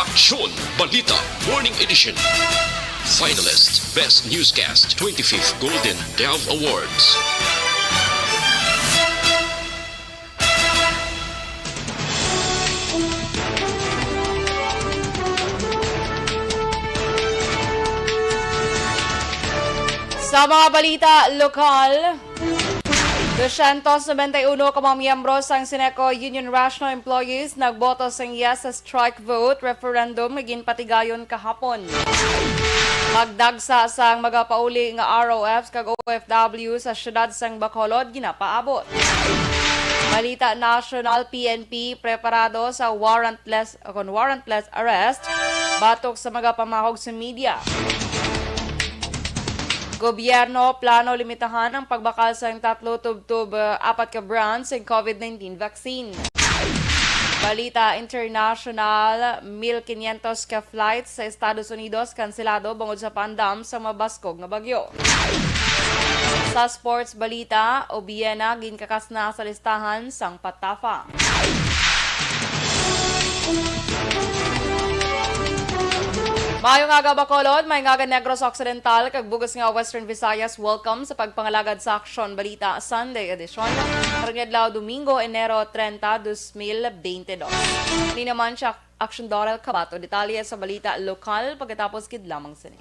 Aksyon Balita Morning Edition. Finalist Best Newscast 25th Golden Dove Awards. Sa mga balita lokal, 291 ka mga miyembro sang Sineco Union Rational Employees nagboto sang yes sa strike vote referendum maging patigayon kahapon. Magdagsa sang magapauli nga ROFs kag OFW sa syudad sang Bacolod ginapaabot. Balita national, PNP preparado sa warrantless arrest batok sa magapamahog sa media. Gobyerno plano limitahan ang pagbakal sa 3 tub-tub 4 ka brands ng COVID-19 vaccine. Balita international, 1,500 ka flights sa Estados Unidos kanselado bangod sa pandam sa mabaskog nga bagyo. Sa sports balita, Obiena ginkakas na sa listahan sang Patafa. Mayong aga Bacolod, may nga Negros Occidental, kag bugas nga Western Visayas, welcome sa pagpangalagad sa Aksyon Balita Sunday Edition. Karanyadlaw Domingo, Enero 30, 2022. Hindi naman siya Aksyon Dorel Kabato. Detalye sa balita lokal pagkatapos kid lamang sini.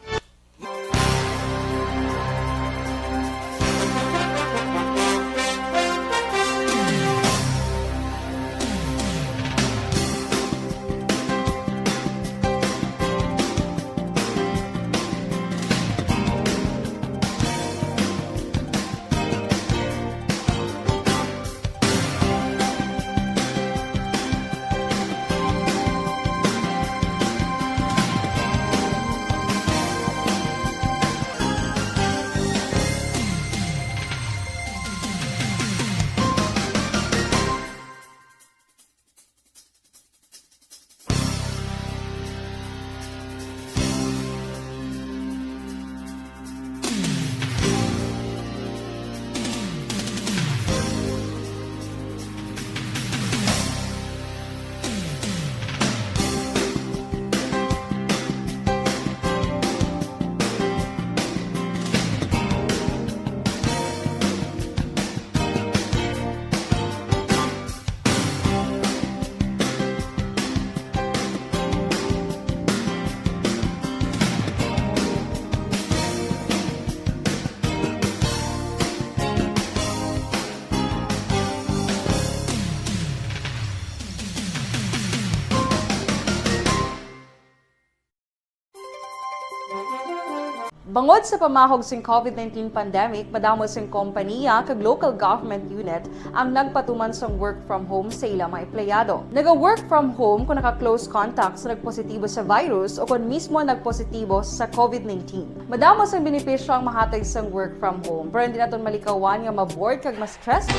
Bangod sa pamahog sing COVID-19 pandemic, madamo sing kompanya kag local government unit ang nagpatuman sang work from home sa ilang mga empleyado. Naga-work from home kung naka-close contact sa nagpositibo sa virus o kung mismo nagpositibo sa COVID-19. Madamo sang benepisyo ang mahatag sang work from home, pero hindi naton malikawan nga ma-bored kag ma-stress.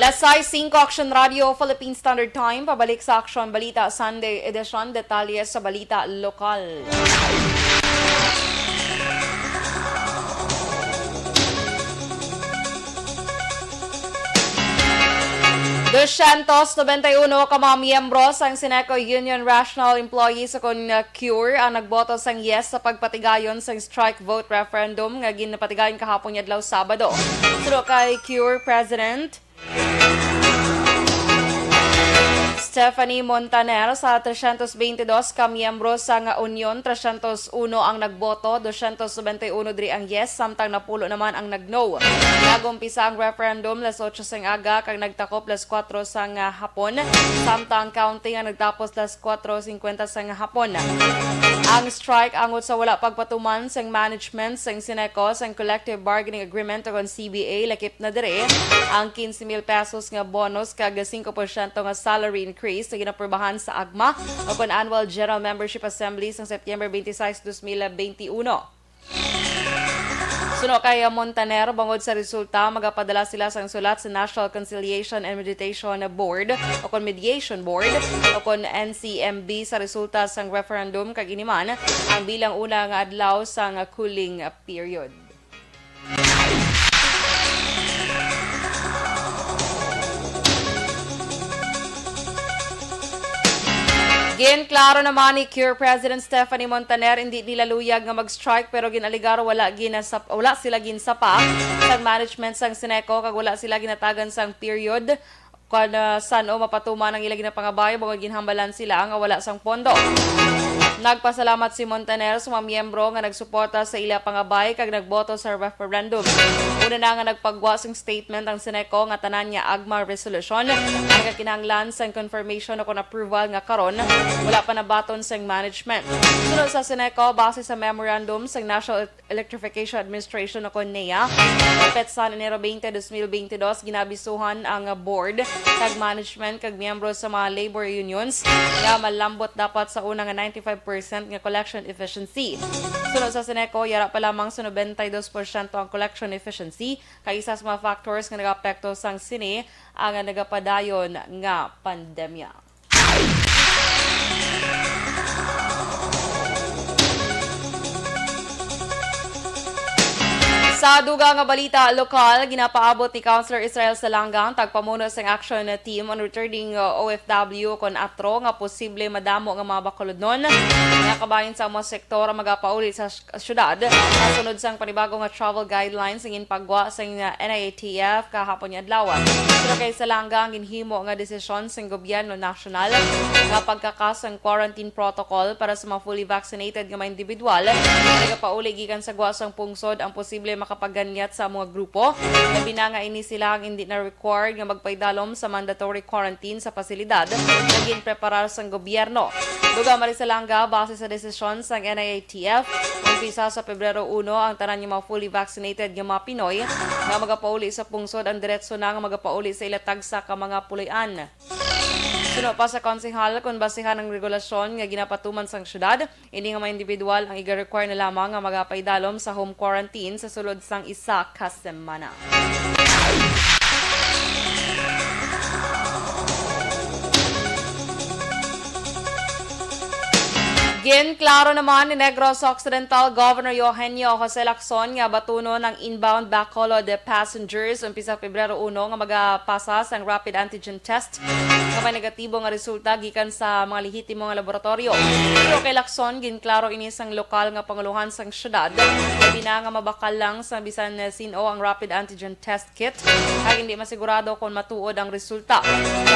Lasay 5 Action Radio, Philippine Standard Time, pabalik sa Action Balita Sunday Edition, detalye sa balita lokal. Doscientos 91 ka mga miyembro sang Sineco Union Rational Employees sa CURE ang nagboto sang yes sa pagpatigayon sang strike vote referendum nga ginapatigayon kahapon adlaw Sabado. Suro kay CURE President Stephanie Montaner, sa 322 ka miyembro sa nga Union, 301 ang nagboto, 291 diri ang yes, samtang napulo naman ang nag-no. Nagumpisa ang referendum las 8 sang aga kag nagtakop las 4 sang hapon, samtang counting ang nagtapos las 4:50 sang hapon. Ang strike angot sa wala pagpatuman sang management sang Sineco sang collective bargaining agreement o CBA lakip na dire ang 15,000 pesos nga bonus kag 5% nga salary increase na ginaprobahan sa AGMA o kon Annual General Membership Assembly sa September 26, 2021. Suno kay Montaner, bangod sa resulta, magapadala sila sang sulat sa National Conciliation and Mediation Board o kon Mediation Board o kon NCMB sa resulta sang referendum kag iniman ang bilang una nga adlaw sang cooling period. Klaro naman ni CURE President Stephanie Montaner hindi nila luyag nga mag-strike pero ginaligar wala sila ginsapa sa management sang Sineco kag wala sila ginatagan sang period kun saan mapatuman ang ilang ginapangabay bago ginhambalan sila nga wala sang pondo. Nagpasalamat si Montaner sa mga miyembro nga nagsuporta sa ila pangabay kag nagboto sa referendum. Una na nga nagpagwa sing statement ang Sineco nga tanan niya agma resolution nga kinahanglan sang confirmation o kon approval nga karon wala pa nabaton sang management. Sunod sa Sineco base sa memorandum sang National Electrification Administration o kon NEA kapit sa Enero 20, 2022 ginabisuhan ang board kag management kag miyembro sa mga labor unions nga malambot dapat sa una nga 95% nga collection efficiency. Sunod sa Sineco, yara pa lamang sa 92% ang collection efficiency kay isa sa mga factors nga nag-apekto sang sini ang nagapadayon nga pandemya. Sa duga nga balita lokal, ginapaabot ni Councilor Israel Salangang tagpamuno sang action team on returning OFW kon atro nga posible madamo nga mga bakulodnon nga kabahin sa mga sektor magapauli sa syudad. Sunod sang panibago nga travel guidelines ang pagwa sa NIATF kahapon nga adlaw. Pero kay Salangang ginhimo nga desisyon sang gobyerno nasyonal nga pagkakas ang quarantine protocol para sa mga fully vaccinated nga mga individual nagapauli gikan sa guwasang pungsod ang posible makapaganyat sa mga grupo. Labi na nga ini sila ang hindi na required nga magpaidalom sa mandatory quarantine sa pasilidad naging preparar sa gobyerno. Duga Marisalanga base sa desisyon sa NIATF umpisa sa Pebrero 1 ang tanan nga mga fully vaccinated nga mga Pinoy nga magapauli sa pungsod ang diretso na nga magapauli sa ilatag sa ka mga pulian. Sunod pa sa konsehal kung basihan ng regulasyon nga ginapatuman sang syudad, ini nga mga individual ang iga-require na lamang nga magapaidalom sa home quarantine sa sulod sang isa ka semana. Klaro naman ni Negros Occidental Governor Eugenio Jose Lacson nga batuno ng inbound backhaul de passengers umpisa Pebrero 1 nga magapasa sang rapid antigen test nga may negatibo nga resulta gikan sa mga lehitimo nga laboratorio. Pero kay Lacson ginklaro ini sang lokal nga panguluhan sang syudad labi na nga mabakal lang sa bisan sino ang rapid antigen test kit kag hindi masigurado kung matuod ang resulta.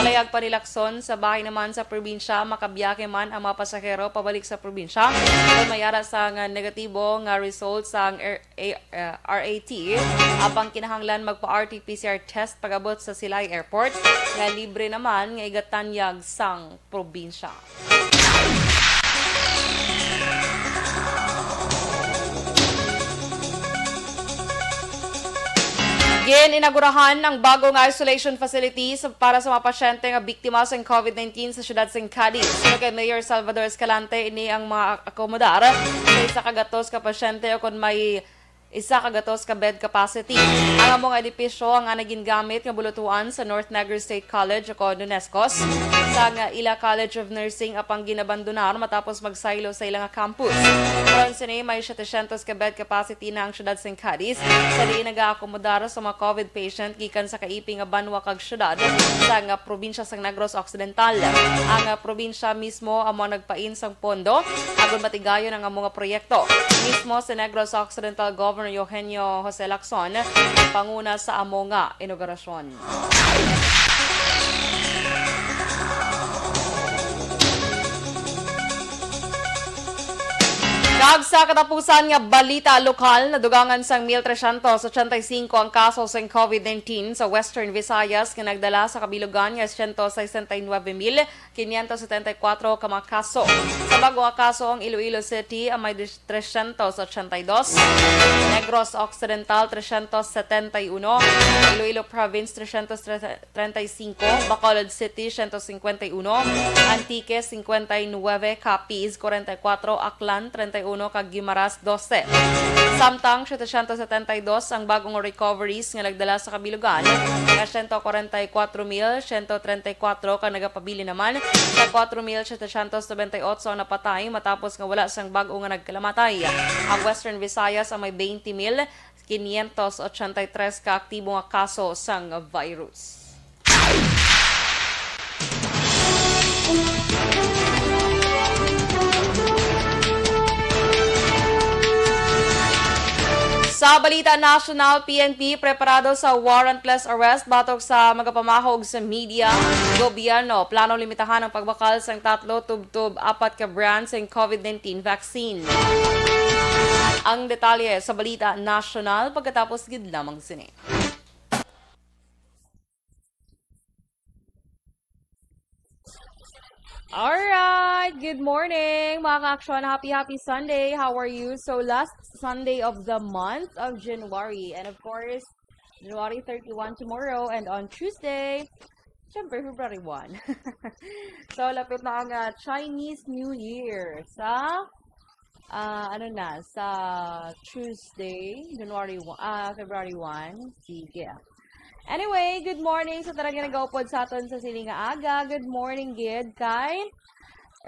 Malayag pa ni Lacson sa bahay naman sa probinsya makabiyake man ang mga pasahero pabalik sa probinsya kung mayara sa negatibo nga results sa RAT apang kinahanglan magpa-RT-PCR test pagabot sa Silay Airport nga libre naman nga igatanyag sang probinsya. Inagurahan ang bagong isolation facility para sa mga pasyente nga biktima sa COVID-19 sa siyudad sa Cadiz. So, kay Mayor Salvador Escalante, ini ang mga akomodar sa isa kagatos ka pasyente o kung may isa kagatos ka bed capacity. Ang among edipisyo ang naging gamit nga bulutuan sa North Negros State College o Donescos sa Ila College of Nursing apang ginabandonar matapos magsaylo sa ilang campus. Karon sini may 700 ka bed capacity na ang syudad sa Cadiz sa diin nagaakomodar sa mga COVID patient gikan sa kaiping nga banwa kag syudad sa probinsya sa Negros Occidental. Ang probinsya mismo amo nagpain sang pondo agon matigayon ang mga proyekto. Mismo sa Negros Occidental Governor Eugenio Jose Lacson panguna sa amo nga inaugurasyon. Kag sa katapusan nga balita lokal, nadugangan sang 1,385 ang kaso sa COVID-19 sa Western Visayas nga nagdala sa kabilugan nga 169,574 ka mga kaso. Sa bago nga kaso ang Iloilo City ang may 382, Negros Occidental 371, Iloilo Province 335, Bacolod City 151, Antique 59, Capiz 44, Aklan 31 kag Guimaras 12. Samtang 772 ang bagong recoveries nga nagdala sa kabilugan. Nga 144,134 ka nagapabili naman sa 4,778 ang napatay matapos nga wala sang bago nga nagkalamatay. Ang Western Visayas ang may 20,583 ka aktibo nga kaso sang virus. Sa balita national, PNP preparado sa warrantless arrest batok sa magapamahog sa media. Gobyerno planong limitahan ang pagbakal sa 3 tubtub 4 ka brands ng COVID-19 vaccine. Ang detalye sa balita national pagkatapos gid lamang sini. Alright, good morning mga ka-aksyon. Happy Sunday. How are you? So last Sunday of the month of January, and of course, January 31 tomorrow, and on Tuesday, syempre February 1. So lapit na ang Chinese New Year sa sa Tuesday, February 1. Sige. Anyway, good morning sa talaga nag-upod sa aton sa siling nga aga. Good morning, gid kay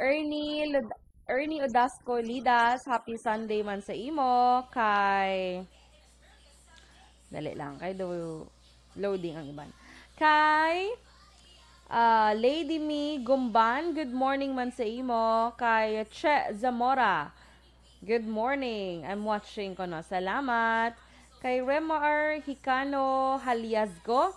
Ernie Odasco Lidas. Happy Sunday man sa imo. Kay dali lang, kay loading ang iban. Kay Lady Me Gumban, good morning man sa imo. Kay Che Zamora, good morning. I'm watching ko no. Salamat. Kay Remar Hicano Haliasgo,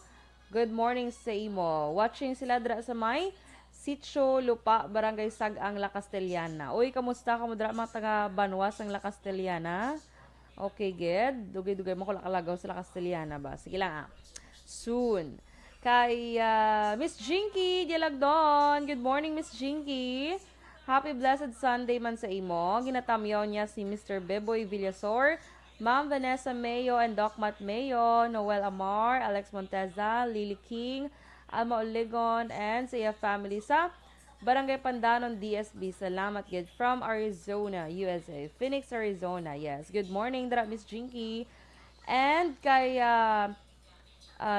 good morning sa imo. Watching sila dra sa may Sitio Lupa, Barangay Sag-ang La Castellana. Uy, kamusta ka mo dra mga taga Banwas ang La Castellana? Okay, good. Dugay-dugay mo ko lakalagaw sa La Castellana ba? Sige lang Soon. Kay Miss Jinky Dialagdon, good morning Miss Jinky. Happy blessed Sunday man sa imo. Ginatamyaw niya si Mr. Beboy Villasor, Ma'am Vanessa Mayo and Doc Matt Mayo, Noel Amar, Alex Monteza, Lily King, Alma Oligon, and sa iya family sa Barangay Pandanon, DSB. Salamat, gid from Arizona, USA. Phoenix, Arizona. Yes. Good morning, dra Miss Jinky. And kay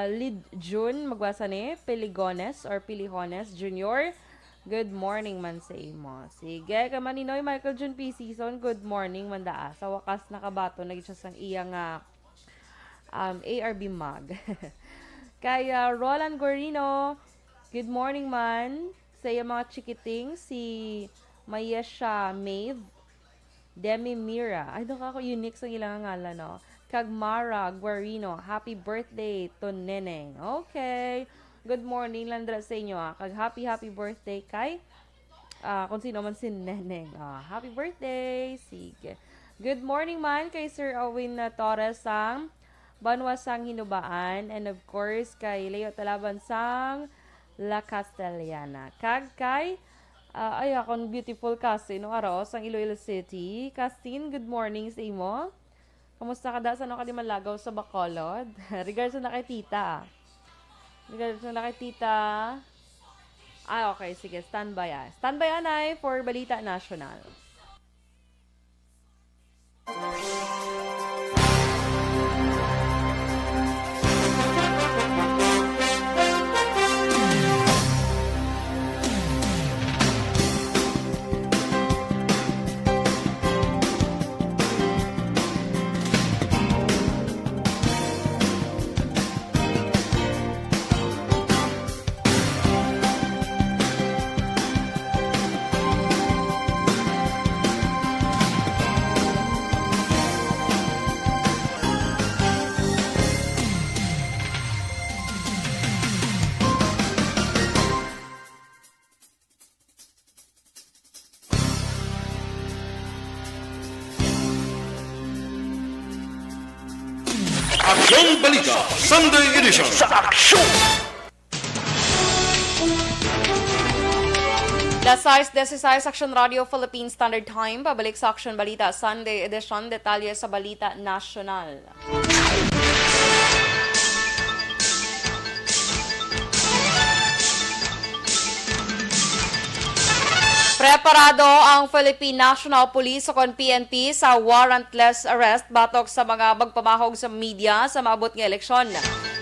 Lid June, magwasa ni Piligones or Pilihones Jr. Good morning man sa imo. Sige, kay Maninoy Michael June P. Season, good morning man daa. Sa wakas nakabato na siya sang iyang ARB mag. Kay Roland Gorino, good morning man sa iyang mga chikiting, si Mayesha Maeve, Demi Mira. Ay, doon ako unique sa ilang ngalan, no? Kagmara Guarino, happy birthday to Neneng. Okay. Good morning, Landra, sa inyo. Kag happy birthday kay kung sino man si Neneng. Happy birthday. Sige. Good morning man kay Sir Owen Torres sang Banwasang Hinubaan, and of course kay Leo Talaban sang La Castellana. Kag kay akong beautiful kasi no araw sang Iloilo City. Kasin, good morning sa imo. Kamusta ka da? Saan ka di malagaw sa Bacolod? Regards na kay tita. Regards na kay tita. Okay. Sige. Standby. Standby, anay, for Balita National. Aksyong Balita Sunday Edition. Sa aksyon! Las 6:16 Action Radio Philippine Standard Time. Pabalik sa Action Balita Sunday Edition. Detalye sa Balita National. Preparado ang Philippine National Police o PNP sa warrantless arrest batok sa mga magpamahog sa media sa maabot ng eleksyon.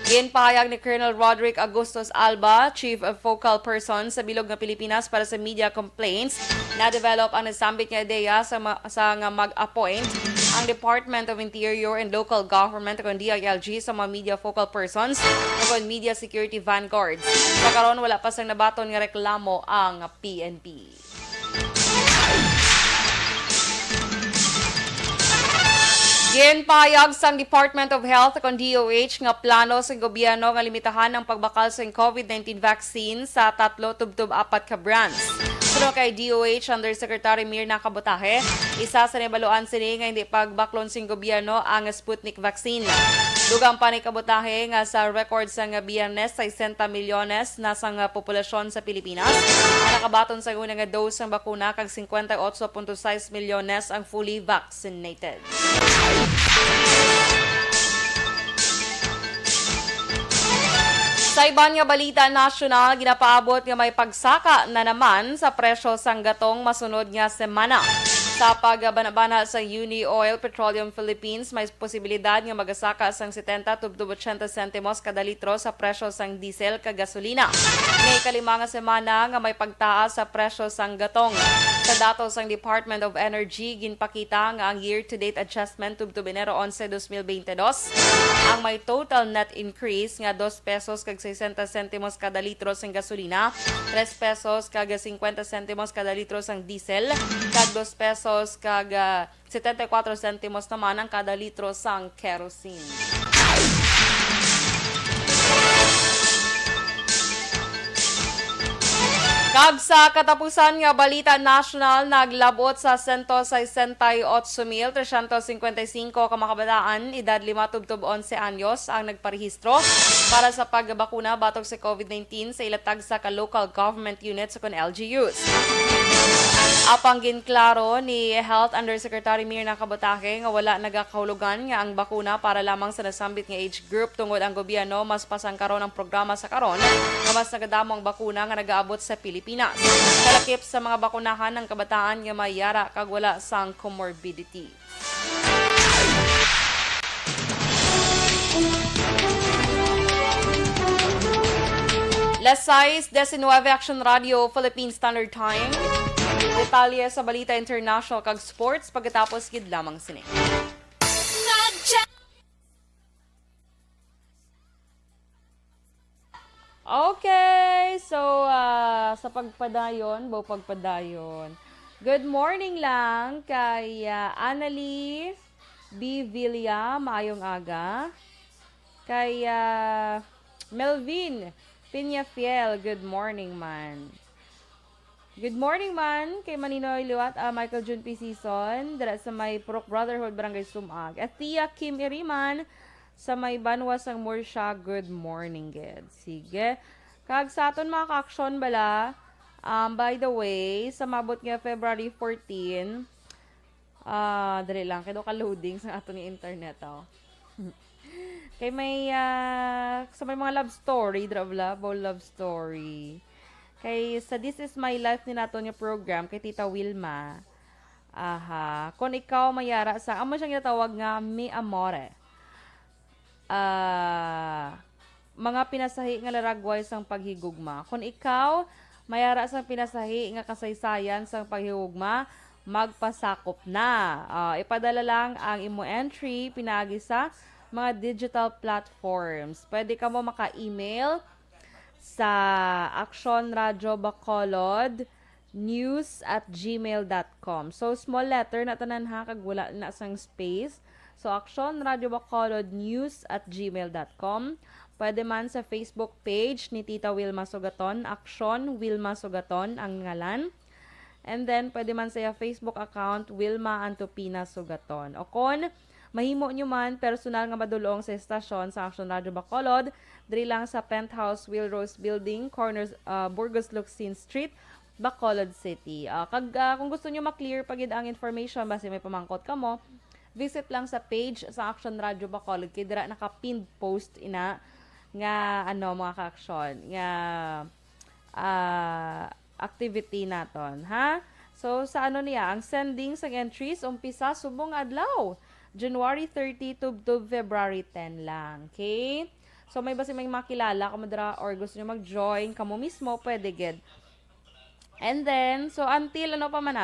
Ginpahayag ni Colonel Roderick Agustos Alba, Chief of Focal Person sa Bilog ng Pilipinas para sa Media Complaints, na-develop ang nasambit niya ideya sa nga mag-appoint ang Department of Interior and Local Government o DILG sa mga media focal persons o media security vanguards. Sa karon wala pa sang nabaton nga reklamo ang PNP. Ginpayag sang Department of Health kon DOH nga plano sa gobyerno nga limitahan ang pagbakal sa COVID-19 vaccine sa 3 tubtub 4 ka brands. Pero kay DOH Undersecretary Mirna Kabutahe, isa sa nabaluan sini nga hindi pagbaklon sing gobyerno ang Sputnik vaccine. Dugang pa ni Kabutahe nga sa record sa nga Biyernes 60 milyones na sang populasyon sa Pilipinas. Ang nakabaton sa unang nga dose ng bakuna kag 58.6 milyones ang fully vaccinated. Sa iban nga balita nasyonal, ginapaabot nga may pagsaka na naman sa presyo sang gatong masunod nga semana. Sa pagbanabana sa Uni Oil Petroleum Philippines, may posibilidad nga magasaka sang 70 tubtub 80 sentimos kada litro sa presyo sang diesel kag gasolina. Ngay kalima nga semana nga may pagtaas sa presyo sang gatong. Sa datos sang Department of Energy, ginpakita nga ang year-to-date adjustment tubtub Enero 11, 2022 ang may total net increase nga 2 pesos kag 60 sentimos kada litro sang gasolina, 3 pesos kag 50 sentimos kada litro sang diesel, kag 2 pesos kag 74 sentimos naman ang kada litro sang kerosene. Kag sa katapusan nga balita national, naglabot sa 168,355 ka mga kabataan, edad 5 tubtub 11 anyos ang nagparehistro para sa pagbakuna batok sa COVID-19 sa ilatag sa ka-local government units sa LGUs. Apang ginklaro ni Health Undersecretary Mirna Kabutahe nga wala nagakahulugan nga ang bakuna para lamang sa nasambit nga age group tungod ang gobyerno mas pasangkaron ang programa sa karon nga mas nagadamong bakuna nga nagaabot sa Pilipinas. Kalakip sa mga bakunahan ng kabataan nga mayara kag wala sang comorbidity. Las 6:19 Action Radio Philippine Standard Time. Detalye sa balita international kag sports pagkatapos gid lamang sini. Okay, so sa pagpadayon. Good morning lang kay Annalie B. Villa, maayong aga. Kay Melvin Piñafiel, good morning man. Good morning man kay Maninoy Liwat, Michael Jun P. Season, dira sa may Purok Brotherhood Barangay Sumag. At Tia Kim Iriman sa may Banwas ang Morsha, good morning gid. Sige. Kag sa aton mga ka-aksyon bala, by the way, sa mabot nga February 14, dali lang, kaya ka loading sa aton yung internet, Kay may, sa may mga love story, love story. Kay sa This Is My Life ni nato niya program kay Tita Wilma. Kung ikaw mayara sa amo siyang ginatawag nga Mi Amore. Mga pinasahi nga laragway sang paghigugma. Kung ikaw mayara sang pinasahi nga kasaysayan sang paghigugma, magpasakop na. Ipadala lang ang imo entry pinagi sa mga digital platforms. Pwede ka mo maka-email sa actionradyobacolod@gmail.com. So, small letter na tanan ha, kag wala na sang space. So, actionradyobacolodnews@gmail.com. Pwede man sa Facebook page ni Tita Wilma Sugaton, Action Wilma Sugaton ang ngalan. And then, pwede man sa Facebook account, Wilma Antopina Sugaton. O kon, mahimo nyo man personal nga madulong sa estasyon sa Action Radio Bacolod, diri lang sa Penthouse Wilrose Building, corners Burgos Luxin Street, Bacolod City. Kung gusto nyo maklear pagid ang information basi may pamangkot ka mo, visit lang sa page sa Action Radio Bacolod kay dira naka-pinned post ina nga mga ka-action nga activity naton, ha? So sa niya, ang sending sa entries umpisa subong adlaw. January 30 to February 10 lang. Okay? So, may basi may makilala kamadra or gusto nyo mag-join kamo mismo, pwede gid. And then, so until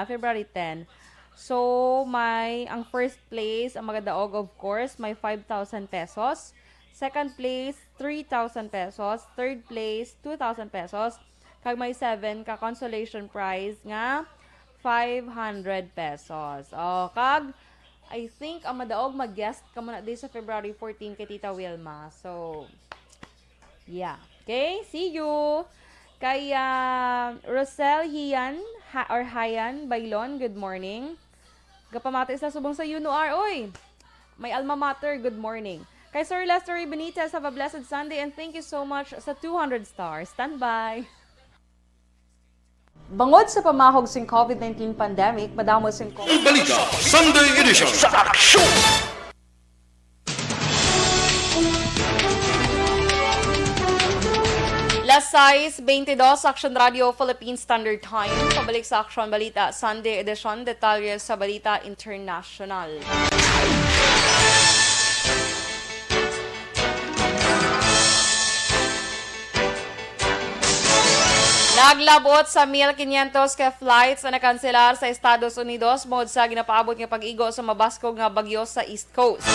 February 10. So, ang first place, ang magadaog of course, may 5,000 pesos. Second place, 3,000 pesos. Third place, 2,000 pesos. Kag may 7 ka consolation prize nga 500 pesos. Kag I think ang madaog mag-guest ka muna din sa February 14 kay Tita Wilma. So, yeah. Okay, see you. Kay Rosel Hian or Hayan Bailon, good morning. Gapamati sa subong sa UNOR, oy. May alma mater, good morning. Kay Sir Lester Benitez, have a blessed Sunday and thank you so much sa 200 stars. Stand by. Bangod sa pamahog sing COVID-19 pandemic, madamo sing Ang balita Sunday Edition. Las 6:22, Action Radio Philippine Standard Time. Pabalik sa Action Balita Sunday Edition. Detalye sa Balita International. Naglabot sa 1,500 ka flights na nakanselar sa Estados Unidos mod sa ginapaabot nga pag-igo sa mabaskog nga bagyo sa East Coast.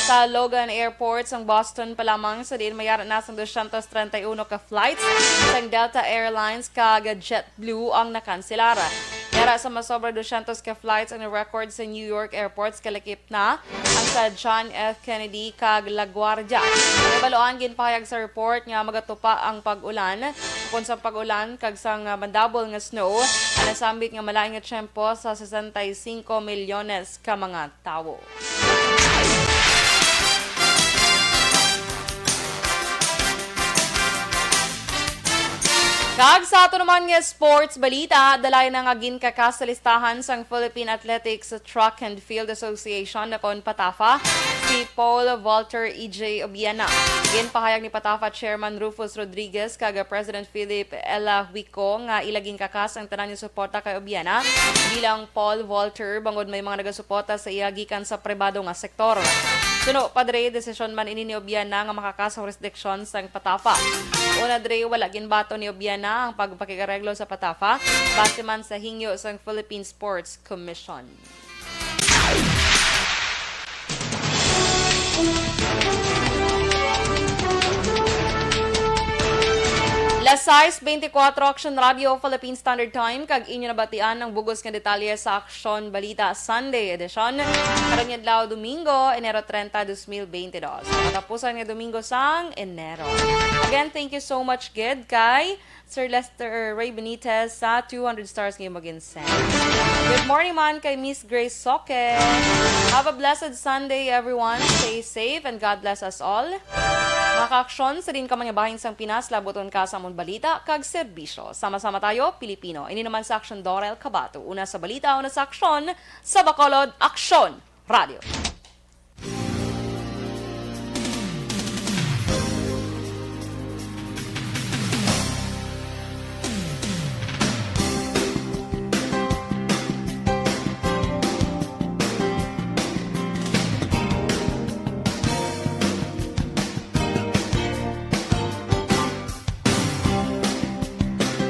Sa Logan Airport sa Boston pa lamang sa diin mayara na sa 231 ka flights sa Delta Airlines kag JetBlue ang nakanselara. Yara sa masobra 200 ka flights ang record sa New York airports kalakip na ang sa John F. Kennedy kag LaGuardia. Nabaloan ginpahayag sa report nga magatupa ang pag-ulan kung sa pag-ulan kag sang mandabol nga snow ang nasambit nga malaing nga tiyempo sa 65 milyones ka mga tawo. Kag sa ato naman nga sports balita, dalay na nga ginkakas sa listahan sang Philippine Athletics Track and Field Association na kon Patafa, si Paul Walter E.J. Obiena. Ginpahayag ni Patafa Chairman Rufus Rodriguez kag President Philip Ella Huico nga ilaging kakas ang tanan nga suporta kay Obiena bilang Paul Walter bangod may mga nagasuporta sa iya gikan sa pribado nga sektor. Suno padre desisyon man ini ni Obiena nga makakas sa jurisdiction sang Patafa. Una dre wala ginbato ni Obiena ang pagpakigareglo sa Patafa base man sa hingyo sang Philippine Sports Commission. Las 6:24 Action Radio Philippine Standard Time kag inyo nabatian ang bugos nga detalye sa Action Balita Sunday Edition karong adlaw Domingo, Enero 30, 2022. Katapusan nga Domingo sang Enero. Again, thank you so much gid kay Sir Lester Ray Benitez sa 200 stars ngayon mag-insend. Good morning man kay Miss Grace Soke. Have a blessed Sunday everyone. Stay safe and God bless us all. Mga ka-aksyon sa din ka mga bahin sang Pinas, laboton ka sa mong balita kag serbisyo. Sama-sama tayo, Pilipino. Ini naman sa Aksyon Dorel Cabato. Una sa balita, una sa aksyon, sa Bacolod, Aksyon Radio.